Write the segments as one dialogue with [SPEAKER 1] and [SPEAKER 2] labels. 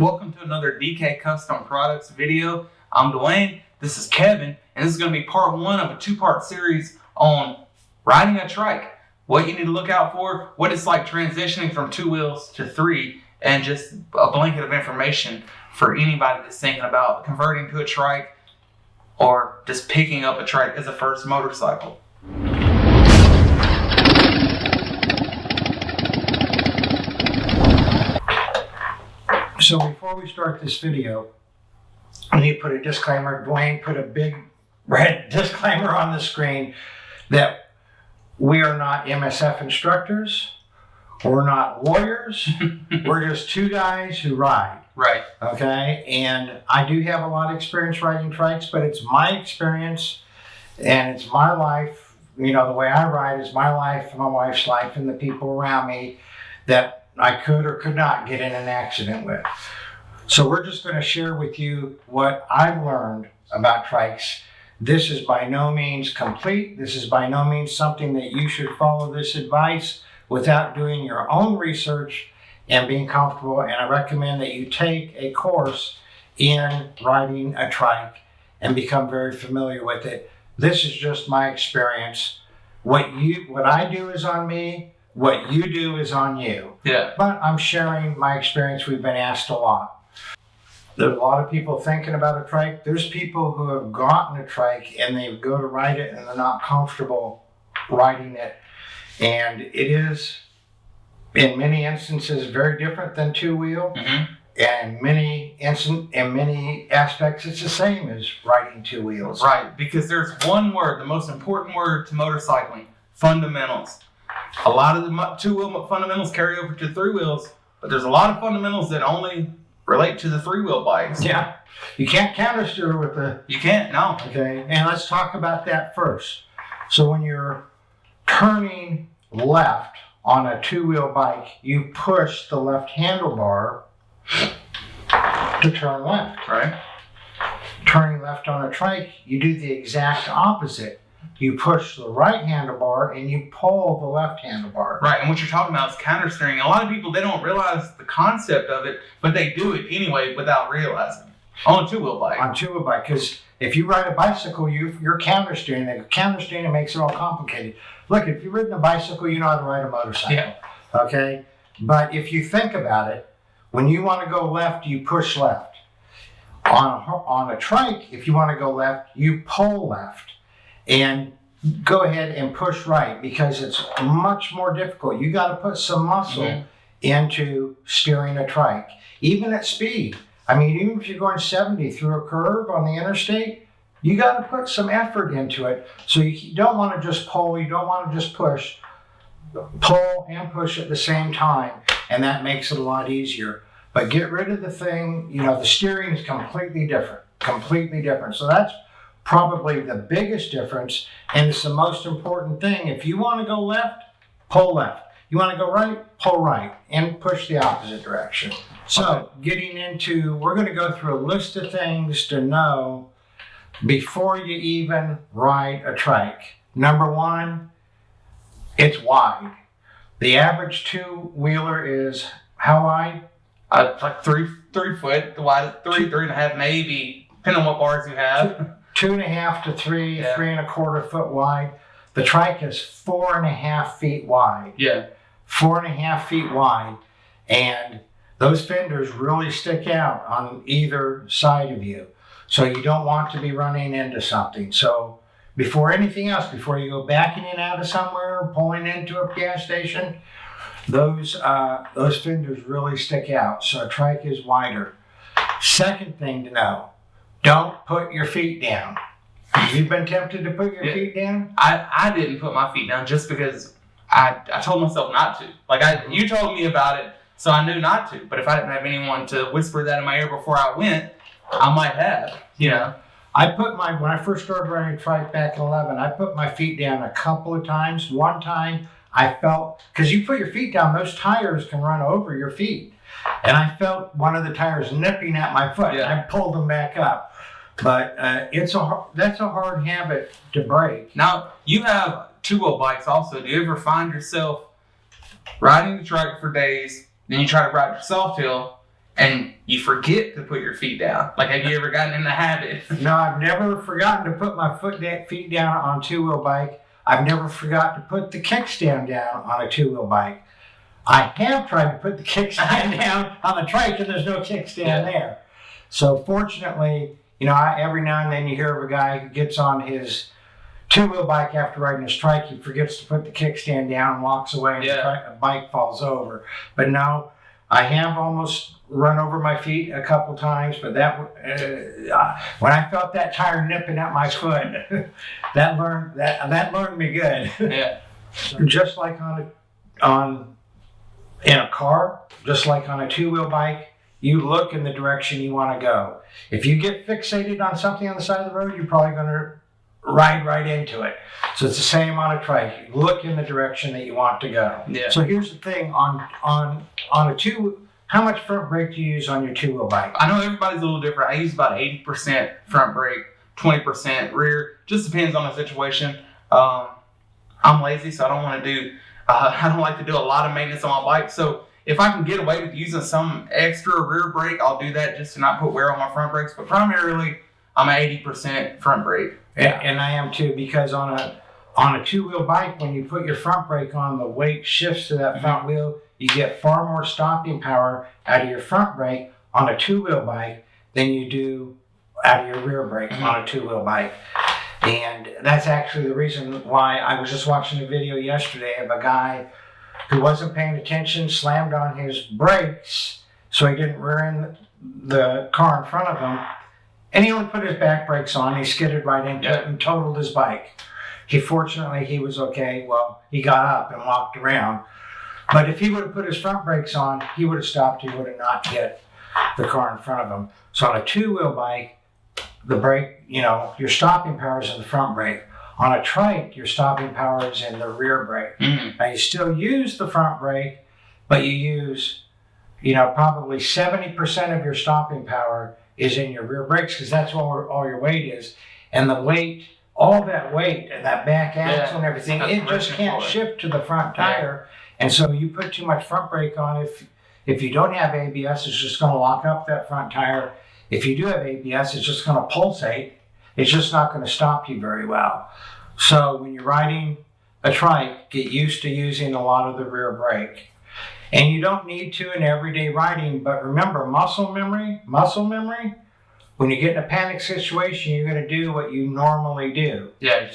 [SPEAKER 1] Welcome to another DK Custom Products video. I'm Dwayne, this is Kevin, and this is going to be part one of a two-part series on riding a trike. What you need to look out for, what it's like transitioning from 2 wheels to 3, and just a blanket of information for anybody that's thinking about converting to a trike or just picking up a trike as a first motorcycle.
[SPEAKER 2] So before we start this video, I need to put a disclaimer. Dwayne put a big red disclaimer on the screen that we are not MSF instructors. We're not lawyers. We're just two guys who ride.
[SPEAKER 1] Right.
[SPEAKER 2] Okay. And I do have a lot of experience riding trikes, but it's my experience and it's my life. You know, the way I ride is my life, my wife's life, and the people around me that I could or could not get in an accident with. So we're just going to share with you what I've learned about trikes. This is by no means complete. This is by no means something that you should follow this advice without doing your own research and being comfortable. And I recommend that you take a course in riding a trike and become very familiar with it. This is just my experience. What I do is on me. What you do is on you.
[SPEAKER 1] Yeah.
[SPEAKER 2] But I'm sharing my experience. We've been asked a lot. There's a lot of people thinking about a trike. There's people who have gotten a trike and they go to ride it and they're not comfortable riding it. And it is, in many instances, very different than 2-wheel.
[SPEAKER 1] Mm-hmm.
[SPEAKER 2] And in many aspects, it's the same as riding 2 wheels.
[SPEAKER 1] Right, because there's one word, the most important word to motorcycling: fundamentals. A lot of the 2-wheel fundamentals carry over to 3 wheels, but there's a lot of fundamentals that only relate to the 3-wheel bikes.
[SPEAKER 2] Yeah, you can't countersteer with the...
[SPEAKER 1] You can't, no.
[SPEAKER 2] Okay, and let's talk about that first. So when you're turning left on a 2-wheel bike, you push the left handlebar to turn left.
[SPEAKER 1] Right.
[SPEAKER 2] Turning left on a trike, you do the exact opposite. You push the right handlebar and you pull the left handlebar.
[SPEAKER 1] Right, and what you're talking about is countersteering. A lot of people, they don't realize the concept of it, but they do it anyway without realizing. On a 2-wheel bike.
[SPEAKER 2] On 2-wheel bike, because if you ride a bicycle, you're countersteering. And countersteering makes it all complicated. Look, if you've ridden a bicycle, you know how to ride a motorcycle.
[SPEAKER 1] Yeah.
[SPEAKER 2] Okay? But if you think about it, when you want to go left, you push left. On a trike, if you want to go left, you pull left. And go ahead and push right, because it's much more difficult. You got to put some muscle into steering a trike, even at speed. I mean, even if you're going 70 through a curve on the interstate, you got to put some effort into it. So you don't want to just pull, you don't want to just push. Pull and push at the same time, and that makes it a lot easier. But get rid of the thing, the steering is completely different. So that's probably the biggest difference, and it's the most important thing. If you want to go left, pull left. You want to go right, pull right, and push the opposite direction. So we're going to go through a list of things to know before you even ride a trike. Number 1, it's wide. The average 2-wheeler is how wide?
[SPEAKER 1] Like 3 foot wide, 3.5 maybe, depending on what bars you have.
[SPEAKER 2] 2.5 to 3, 3.25 foot wide. The trike is 4.5 feet wide.
[SPEAKER 1] Yeah.
[SPEAKER 2] 4.5 feet wide. And those fenders really stick out on either side of you. So you don't want to be running into something. So before anything else, before you go backing in out of somewhere, pulling into a gas station, those fenders really stick out. So a trike is wider. Second thing to know, don't put your feet down. You've been tempted to put your feet down?
[SPEAKER 1] I didn't put my feet down just because I told myself not to. You told me about it, so I knew not to. But if I didn't have anyone to whisper that in my ear before I went, I might have,
[SPEAKER 2] When I first started riding a trike back in 2011, I put my feet down a couple of times. One time I felt, because you put your feet down, those tires can run over your feet. And I felt one of the tires nipping at my foot. Yeah. I pulled them back up. But that's a hard habit to break.
[SPEAKER 1] Now, you have 2-wheel bikes also. Do you ever find yourself riding the trike for days, then you try to ride your soft hill, and you forget to put your feet down. Like, have you ever gotten in the habit?
[SPEAKER 2] No, I've never forgotten to put my feet down on a two-wheel bike. I've never forgot to put the kickstand down on a two-wheel bike. I have tried to put the kickstand down on the trike, and there's no kickstand there. So fortunately, every now and then you hear of a guy who gets on his two-wheel bike after riding his trike, he forgets to put the kickstand down and walks away, and the bike falls over. But no, I have almost run over my feet a couple times, but when I felt that tire nipping at my foot, that learned me good.
[SPEAKER 1] Yeah.
[SPEAKER 2] Just like in a car, just like on a two-wheel bike, you look in the direction you want to go. If you get fixated on something on the side of the road, you're probably going to ride right into it. So it's the same on a trike. Look in the direction that you want to go.
[SPEAKER 1] Yeah.
[SPEAKER 2] So here's the thing on a how much front brake do you use on your two-wheel bike?
[SPEAKER 1] I know everybody's a little different. I use about 80% front brake, 20% rear. Just depends on the situation. I'm lazy, so I don't want to do. I don't like to do a lot of maintenance on my bike. So if I can get away with using some extra rear brake, I'll do that just to not put wear on my front brakes. But primarily, I'm 80% front brake.
[SPEAKER 2] And I am too, because on a two-wheel bike, when you put your front brake on, the weight shifts to that front wheel. You get far more stopping power out of your front brake on a two-wheel bike than you do out of your rear brake on a two-wheel bike. And that's actually the reason why I was just watching a video yesterday of a guy who wasn't paying attention, slammed on his brakes so he didn't rear end the car in front of him. And he only put his back brakes on. He skidded right into it and totaled his bike. Fortunately, he was okay. Well, he got up and walked around. But if he would have put his front brakes on, he would have stopped. He would have not hit the car in front of him. So on a two-wheel bike, the brake, your stopping power is in the front brake. On a trike, your stopping power is in the rear brake. Now, you still use the front brake, but you use, probably 70% of your stopping power is in your rear brakes, because that's all your weight is. And the weight, all that weight and that back axle and everything, it just can't shift to the front tire. And so you put too much front brake on, if you don't have ABS, it's just going to lock up that front tire. If you do have ABS, it's just going to pulsate. It's just not going to stop you very well. So when you're riding a trike, get used to using a lot of the rear brake. And you don't need to in everyday riding, but remember, muscle memory, when you get in a panic situation, you're going to do what you normally do.
[SPEAKER 1] Yeah,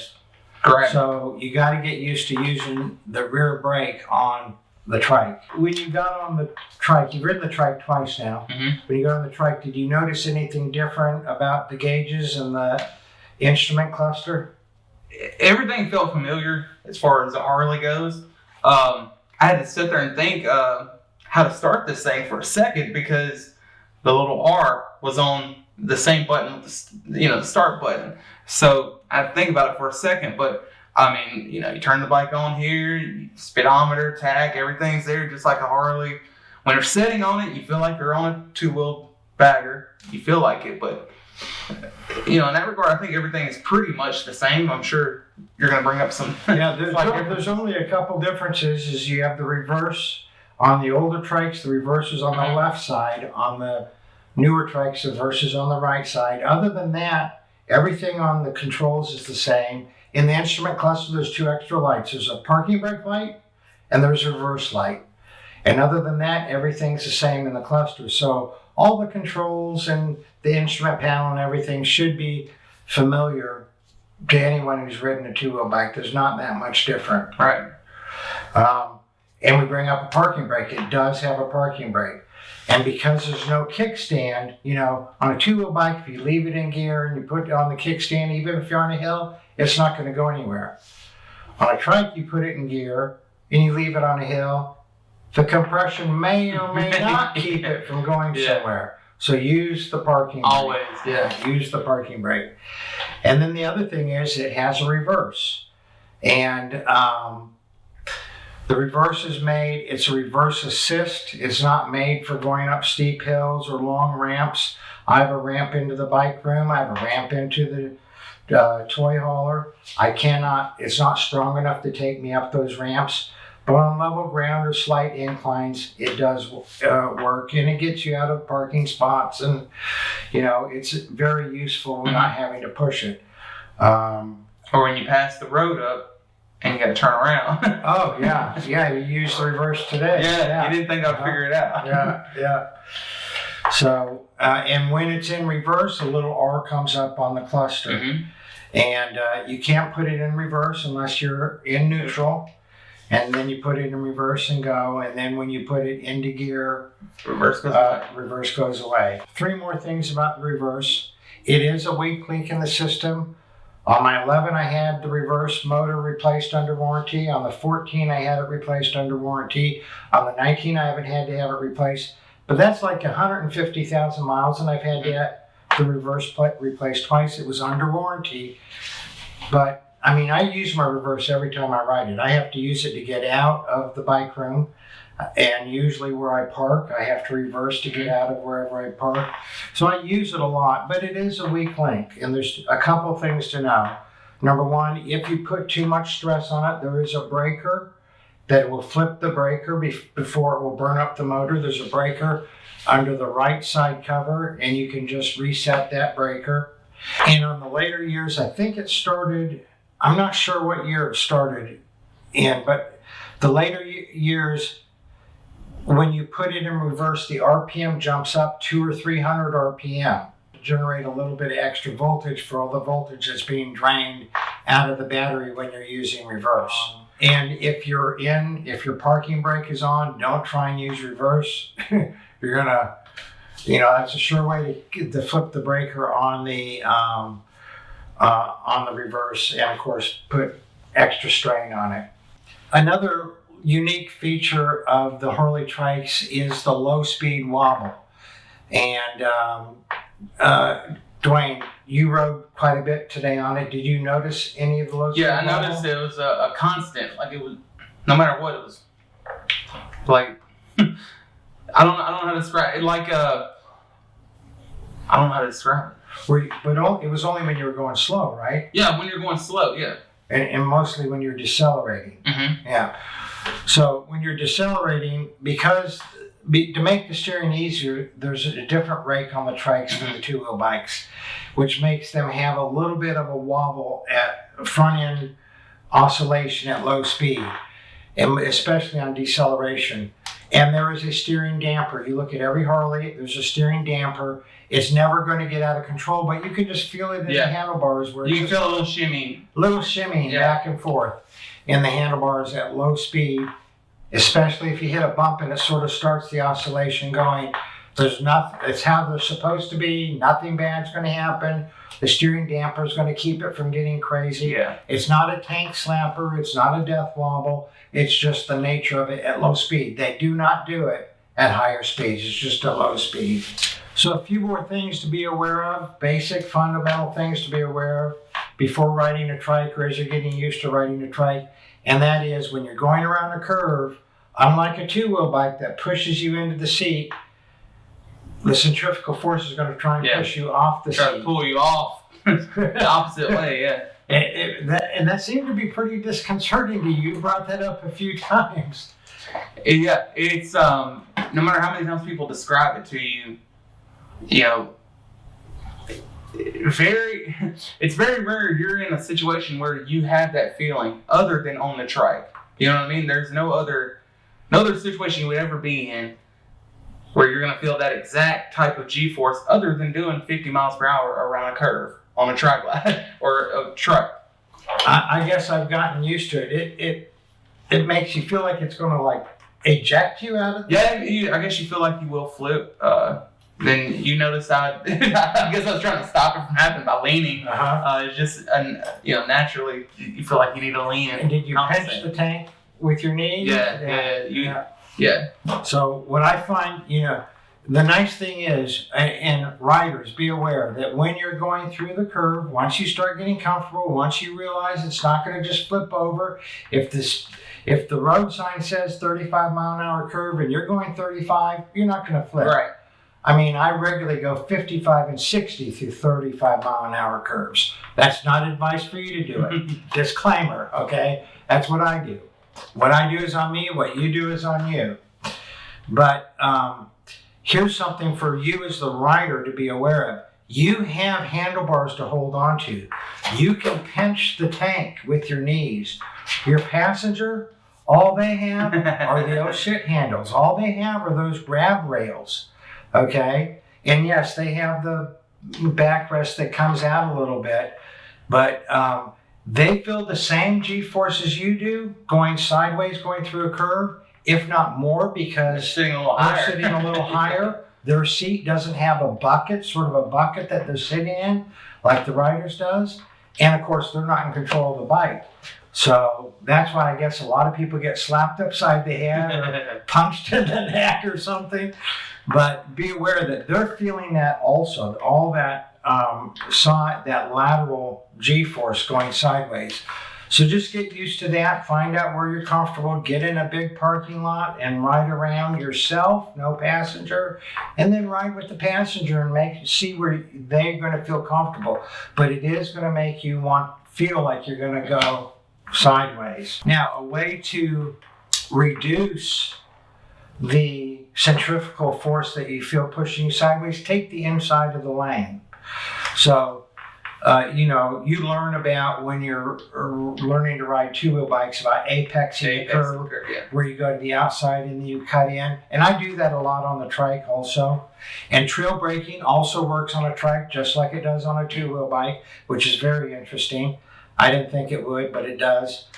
[SPEAKER 1] correct.
[SPEAKER 2] So you got to get used to using the rear brake on the trike. When you got on the trike, you've ridden the trike twice now. When you got on the trike, did you notice anything different about the gauges and the instrument cluster?
[SPEAKER 1] Everything felt familiar as far as the Harley goes. I had to sit there and think how to start this thing for a second, because the little R was on the same button with the start button. So I had to think about it for a second. But I mean, you turn the bike on here, speedometer, tach, everything's there just like a Harley. When you're sitting on it, you feel like you're on a two-wheel bagger. You feel like it, but in that regard, I think everything is pretty much the same. I'm sure you're going to bring up some.
[SPEAKER 2] There's only a couple differences. Is you have the reverse on the older trikes. The reverse is on the left side. On the newer trikes, the reverse is on the right side. Other than that, everything on the controls is the same. In the instrument cluster, there's two extra lights. There's a parking brake light and there's a reverse light. And other than that, everything's the same in the cluster. So all the controls and the instrument panel and everything should be familiar to anyone who's ridden a two-wheel bike. There's not that much different.
[SPEAKER 1] Right.
[SPEAKER 2] And we bring up a parking brake. It does have a parking brake. And because there's no kickstand, on a two-wheel bike, if you leave it in gear and you put it on the kickstand, even if you're on a hill, it's not going to go anywhere. On a trike, you put it in gear and you leave it on a hill. The compression may or may not keep it from going somewhere. So use the parking brake.
[SPEAKER 1] Always,
[SPEAKER 2] Use the parking brake. And then the other thing is it has a reverse. And the reverse is made, it's a reverse assist. It's not made for going up steep hills or long ramps. I have a ramp into the bike room. I have a ramp into the toy hauler. It's not strong enough to take me up those ramps. But on level ground or slight inclines, it does work, and it gets you out of parking spots, and it's very useful not having to push it.
[SPEAKER 1] Or when you pass the road up and you got to turn around.
[SPEAKER 2] Oh yeah, you used the reverse today.
[SPEAKER 1] Yeah, you didn't think I'd figure it out.
[SPEAKER 2] Yeah. So, and when it's in reverse, a little R comes up on the cluster, and you can't put it in reverse unless you're in neutral. And then you put it in reverse and go, and then when you put it into gear, reverse goes away. 3 more things about the reverse. It is a weak link in the system. On my 11, I had the reverse motor replaced under warranty. On the 14, I had it replaced under warranty. On the 19, I haven't had to have it replaced. But that's like 150,000 miles, and I've had to have the reverse replaced twice. It was under warranty. But I use my reverse every time I ride it. I have to use it to get out of the bike room, and usually where I park, I have to reverse to get out of wherever I park. So I use it a lot, but it is a weak link, and there's a couple things to know. Number one, if you put too much stress on it, there is a breaker that will flip the breaker before it will burn up the motor. There's a breaker under the right side cover, and you can just reset that breaker. And on the later years, I think it started, I'm not sure what year it started in, but the later years, when you put it in reverse, the RPM jumps up 200 or 300 RPM. Generate a little bit of extra voltage for all the voltage that's being drained out of the battery when you're using reverse. And if your parking brake is on, don't try and use reverse. You're gonna, that's a sure way to flip the breaker on the reverse, and of course put extra strain on it. Another unique feature of the Harley trikes is the low speed wobble. And Dwayne, you rode quite a bit today on it. Did you notice any of the low speed wobble?
[SPEAKER 1] I noticed it was a constant. Like it was, no matter what it was. Like I don't know how to describe it. Like I don't know how to describe it.
[SPEAKER 2] It was only when you were going slow, right?
[SPEAKER 1] Yeah, when you're going slow, yeah.
[SPEAKER 2] And mostly when you're decelerating. Yeah. So when you're decelerating, to make the steering easier, there's a different rake on the trikes than the two-wheel bikes, which makes them have a little bit of a wobble at front end oscillation at low speed, and especially on deceleration. And there is a steering damper. You look at every Harley, there's a steering damper. It's never going to get out of control, but you can just feel it in the handlebars. Where
[SPEAKER 1] you can feel a little shimmy.
[SPEAKER 2] Back and forth in the handlebars at low speed, especially if you hit a bump and it sort of starts the oscillation going. There's nothing. It's how they're supposed to be. Nothing bad's going to happen. The steering damper is going to keep it from getting crazy.
[SPEAKER 1] Yeah.
[SPEAKER 2] It's not a tank slapper. It's not a death wobble. It's just the nature of it at low speed. They do not do it at higher speeds. It's just at low speed. So a few more things to be aware of, basic fundamental things to be aware of before riding a trike or as you're getting used to riding a trike. And that is when you're going around a curve, unlike a two-wheel bike that pushes you into the seat, the centrifugal force is going to try and push you off the seat.
[SPEAKER 1] Try to pull you off the opposite way, yeah.
[SPEAKER 2] And that seemed to be pretty disconcerting to you. You brought that up a few times.
[SPEAKER 1] Yeah, it's no matter how many times people describe it to you, it's very rare you're in a situation where you have that feeling other than on the trike. You know what I mean? There's no other situation you would ever be in where you're going to feel that exact type of G-force other than doing 50 miles per hour around a curve on a trike or a truck.
[SPEAKER 2] I guess I've gotten used to it. It makes you feel like it's going to eject you out of it.
[SPEAKER 1] Yeah, I guess you feel like you will flip. Then you notice I guess I was trying to stop it from happening by leaning. It's just naturally you feel like you need to lean.
[SPEAKER 2] And did you pinch the tank with your knees?
[SPEAKER 1] Yeah.
[SPEAKER 2] So what I find, the nice thing is, and riders, be aware that when you're going through the curve, once you start getting comfortable, once you realize it's not going to just flip over, if the road sign says 35 mile an hour curve and you're going 35, you're not going to flip.
[SPEAKER 1] Right.
[SPEAKER 2] I regularly go 55 and 60 through 35 mile an hour curves. That's not advice for you to do it. Disclaimer, okay? That's what I do. what I do is on me, what you do is on you. But here's something for you as the rider to be aware of. You have handlebars to hold on to. You can pinch the tank with your knees. Your passenger, all they have are the oh shit handles. All they have are those grab rails, okay? And yes, they have the backrest that comes out a little bit, but they feel the same G-forces you do going sideways, going through a curve, if not more, because
[SPEAKER 1] They're
[SPEAKER 2] sitting a little higher. Their seat doesn't have a bucket, sort of a bucket that they're sitting in, like the rider's does. And of course, they're not in control of the bike. So that's why I guess a lot of people get slapped upside the head or punched in the neck or something. But be aware that they're feeling that also, all that that lateral G-force going sideways. So just get used to that. Find out where you're comfortable. Get in a big parking lot and ride around yourself, no passenger, and then ride with the passenger and see where they're going to feel comfortable. But it is going to make you feel like you're going to go sideways. Now, a way to reduce the centrifugal force that you feel pushing you sideways, take the inside of the lane. So, you learn about when you're learning to ride two-wheel bikes about apexing the curve, where you go to the outside and you cut in. And I do that a lot on the trike also. And trail braking also works on a trike just like it does on a two-wheel bike, which is very interesting. I didn't think it would, but it does.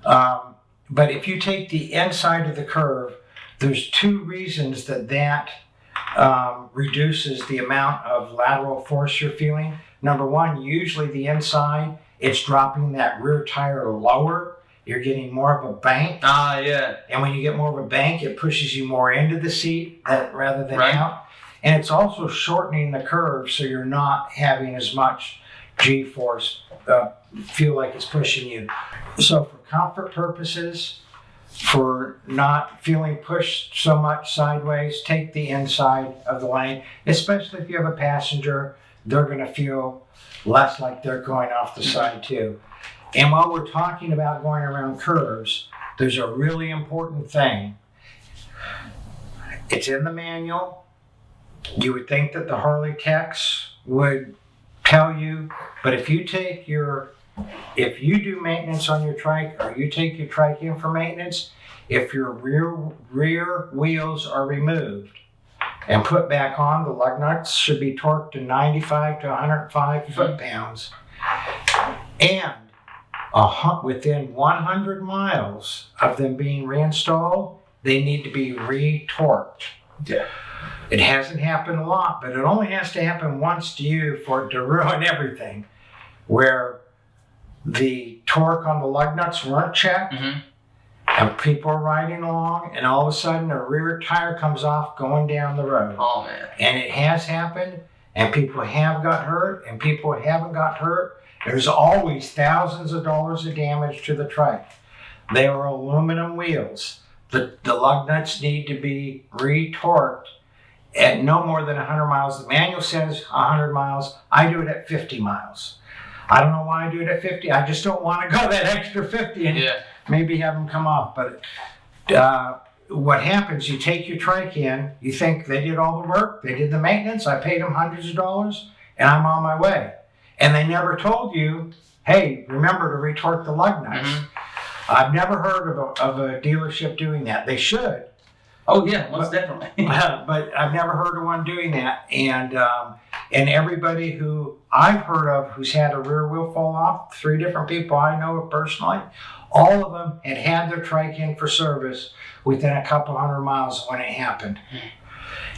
[SPEAKER 2] But if you take the inside of the curve, there's two reasons that reduces the amount of lateral force you're feeling. Number one, usually the inside, it's dropping that rear tire lower. You're getting more of a bank.
[SPEAKER 1] Yeah.
[SPEAKER 2] And when you get more of a bank, it pushes you more into the seat rather than out. And it's also shortening the curve, so you're not having as much G-force feel like it's pushing you. So for comfort purposes, for not feeling pushed so much sideways, take the inside of the lane, especially if you have a passenger. They're going to feel less like they're going off the side too. And while we're talking about going around curves, there's a really important thing. It's in the manual. You would think that the Harley techs would tell you, but if you do maintenance on your trike, or you take your trike in for maintenance, if your rear wheels are removed and put back on, the lug nuts should be torqued to 95 to 105 foot-pounds. And within 100 miles of them being reinstalled, they need to be re-torqued.
[SPEAKER 1] Yeah.
[SPEAKER 2] It hasn't happened a lot, but it only has to happen once to you for it to ruin everything. Where the torque on the lug nuts weren't checked, and people are riding along, and all of a sudden a rear tire comes off going down the road.
[SPEAKER 1] Oh, man.
[SPEAKER 2] And it has happened, and people have got hurt, and people haven't got hurt. There's always thousands of dollars of damage to the trike. They are aluminum wheels. The lug nuts need to be re-torqued at no more than 100 miles. The manual says 100 miles. I do it at 50 miles. I don't know why I do it at 50. I just don't want to go that extra 50 and maybe have them come off. But what happens, you take your trike in, you think they did all the work, they did the maintenance, I paid them hundreds of dollars, and I'm on my way. And they never told you, hey, remember to retorque the lug nuts. I've never heard of a dealership doing that. They should.
[SPEAKER 1] Oh, yeah, most definitely.
[SPEAKER 2] But I've never heard of one doing that. And everybody who I've heard of who's had a rear wheel fall off, 3 different people I know personally, all of them had their trike in for service within a couple 100 miles when it happened.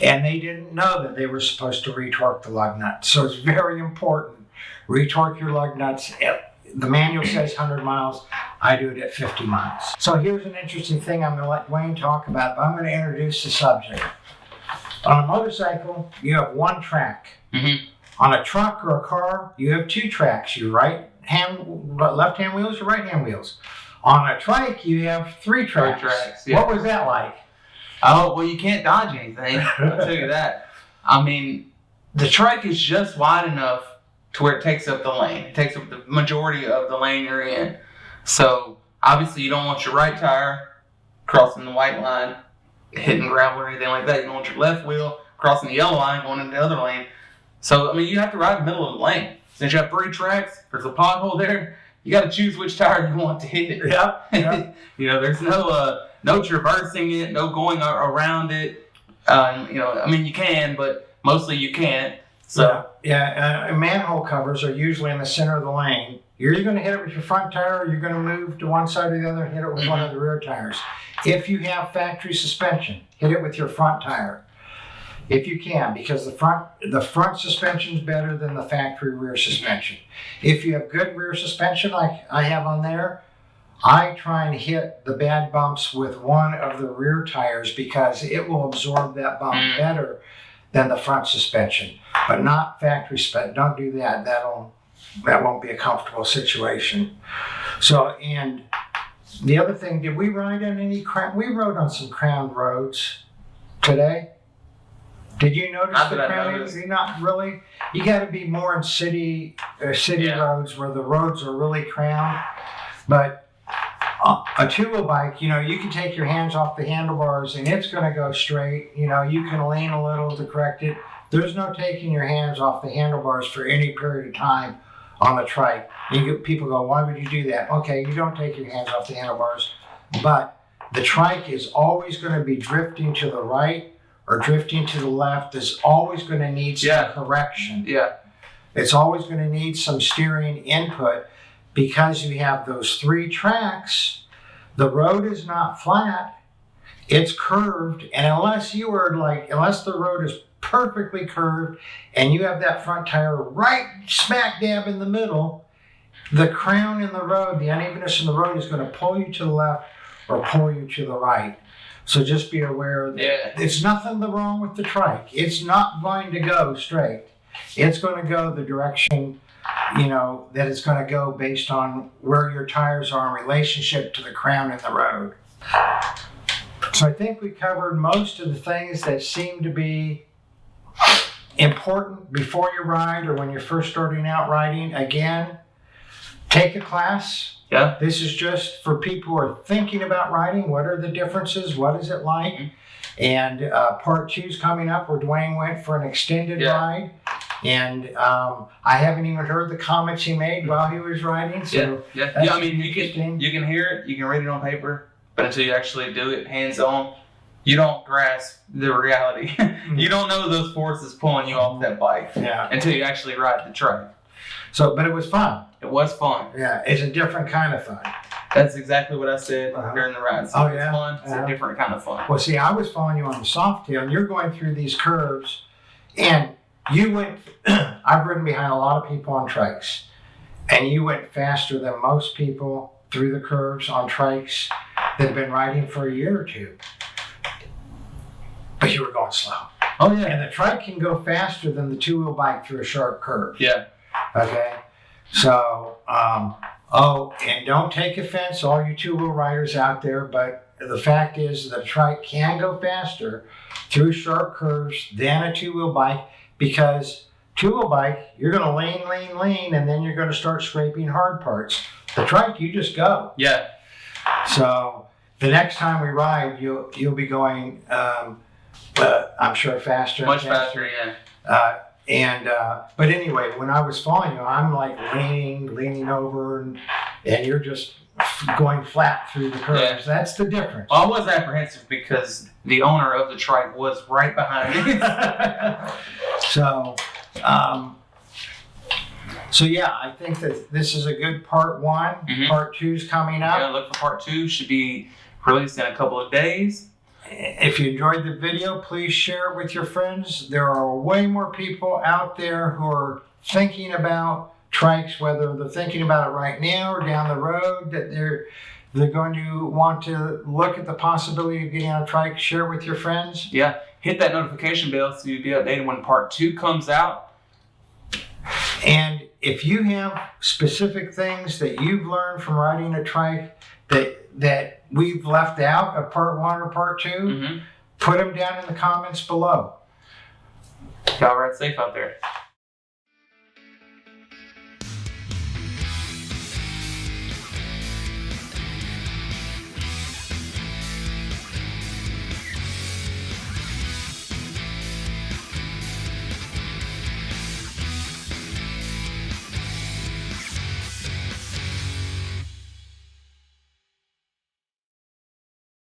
[SPEAKER 2] And they didn't know that they were supposed to retorque the lug nuts. So it's very important. Retorque your lug nuts. The manual says 100 miles. I do it at 50 miles. So here's an interesting thing I'm going to let Dwayne talk about, but I'm going to introduce the subject. On a motorcycle, you have one track. On a truck or a car, you have 2 tracks. Your left-hand wheels, your right-hand wheels. On a trike, you have 3 tracks.
[SPEAKER 1] 3 tracks, yeah.
[SPEAKER 2] What was that like?
[SPEAKER 1] Oh, well, you can't dodge anything. I'll tell you that. I mean, the trike is just wide enough to where it takes up the lane. It takes up the majority of the lane you're in. So, obviously you don't want your right tire crossing the white line, hitting gravel or anything like that. You don't want your left wheel crossing the yellow line, going into the other lane. So, I mean, you have to ride in the middle of the lane. Since you have 3 tracks, there's a pothole there. You got to choose which tire you want to hit.
[SPEAKER 2] Yep.
[SPEAKER 1] You know, there's no traversing it, no going around it. You know, I mean, you can, but mostly you can't. So
[SPEAKER 2] manhole covers are usually in the center of the lane. You're either going to hit it with your front tire, or you're going to move to one side or the other and hit it with one of the rear tires. If you have factory suspension, hit it with your front tire. If you can, because the front suspension is better than the factory rear suspension. If you have good rear suspension like I have on there, I try and hit the bad bumps with one of the rear tires because it will absorb that bump better than the front suspension, but not factory suspension. Don't do that. That won't be a comfortable situation. So, and the other thing, did we ride on any we rode on some crowned roads today? Did you notice
[SPEAKER 1] Not
[SPEAKER 2] the
[SPEAKER 1] that I
[SPEAKER 2] crowning?
[SPEAKER 1] noticed.
[SPEAKER 2] Not really. You got to be more in city roads where the roads are really crowned. But a two-wheel bike, you know, you can take your hands off the handlebars and it's going to go straight. You know, you can lean a little to correct it. There's no taking your hands off the handlebars for any period of time on the trike. People go, why would you do that? Okay, you don't take your hands off the handlebars, but the trike is always going to be drifting to the right or drifting to the left. Is always going to need some correction.
[SPEAKER 1] Yeah.
[SPEAKER 2] It's always going to need some steering input because you have those 3 tracks. The road is not flat, it's curved, and unless the road is perfectly curved and you have that front tire right smack dab in the middle, the crown in the road, the unevenness in the road is going to pull you to the left or pull you to the right. So just be aware that it's nothing wrong with the trike. It's not going to go straight. It's going to go the direction, you know, that it's going to go based on where your tires are in relationship to the crown in the road. So I think we covered most of the things that seem to be important before you ride or when you're first starting out riding. Again, take a class.
[SPEAKER 1] Yeah.
[SPEAKER 2] This is just for people who are thinking about riding. What are the differences? What is it like? And part 2 is coming up where Dwayne went for an extended ride. And I haven't even heard the comments he made while he was riding. So
[SPEAKER 1] I mean, you can hear it, you can read it on paper, but until you actually do it hands-on, you don't grasp the reality. You don't know those forces pulling you off that bike until you actually ride the trike.
[SPEAKER 2] So, but it was fun.
[SPEAKER 1] It was fun.
[SPEAKER 2] Yeah, it's a different kind of fun.
[SPEAKER 1] That's exactly what I said during the ride. So it's fun. It's a different kind of fun.
[SPEAKER 2] Well, see, I was following you on the soft tail, and you're going through these curves, and you went. I've ridden behind a lot of people on trikes, and you went faster than most people through the curves on trikes that have been riding for a year or 2. But you were going slow.
[SPEAKER 1] Oh yeah.
[SPEAKER 2] And the trike can go faster than the two-wheel bike through a sharp curve.
[SPEAKER 1] Yeah.
[SPEAKER 2] Okay. So, and don't take offense, all you two-wheel riders out there, but the fact is the trike can go faster through sharp curves than a two-wheel bike, because two-wheel bike, you're going to lean, and then you're going to start scraping hard parts. The trike, you just go.
[SPEAKER 1] Yeah.
[SPEAKER 2] So the next time we ride, you'll be going, I'm sure faster.
[SPEAKER 1] Much faster, yeah.
[SPEAKER 2] But anyway, when I was following you, I'm like leaning over, and you're just going flat through the curves.
[SPEAKER 1] Yeah.
[SPEAKER 2] That's the difference.
[SPEAKER 1] Well, I was apprehensive because the owner of the trike was right behind me.
[SPEAKER 2] So yeah, I think that this is a good part 1.
[SPEAKER 1] Mhm.
[SPEAKER 2] Part 2's coming up.
[SPEAKER 1] Yeah, look for part 2. Should be released in a couple of days.
[SPEAKER 2] If you enjoyed the video, please share it with your friends. There are way more people out there who are thinking about trikes, whether they're thinking about it right now or down the road, that they're going to want to look at the possibility of getting on a trike. Share it with your friends.
[SPEAKER 1] Yeah, hit that notification bell so you'll be updated when part 2 comes out.
[SPEAKER 2] And if you have specific things that you've learned from riding a trike that we've left out of part 1 or part 2, put them down in the comments below.
[SPEAKER 1] Y'all ride safe out there.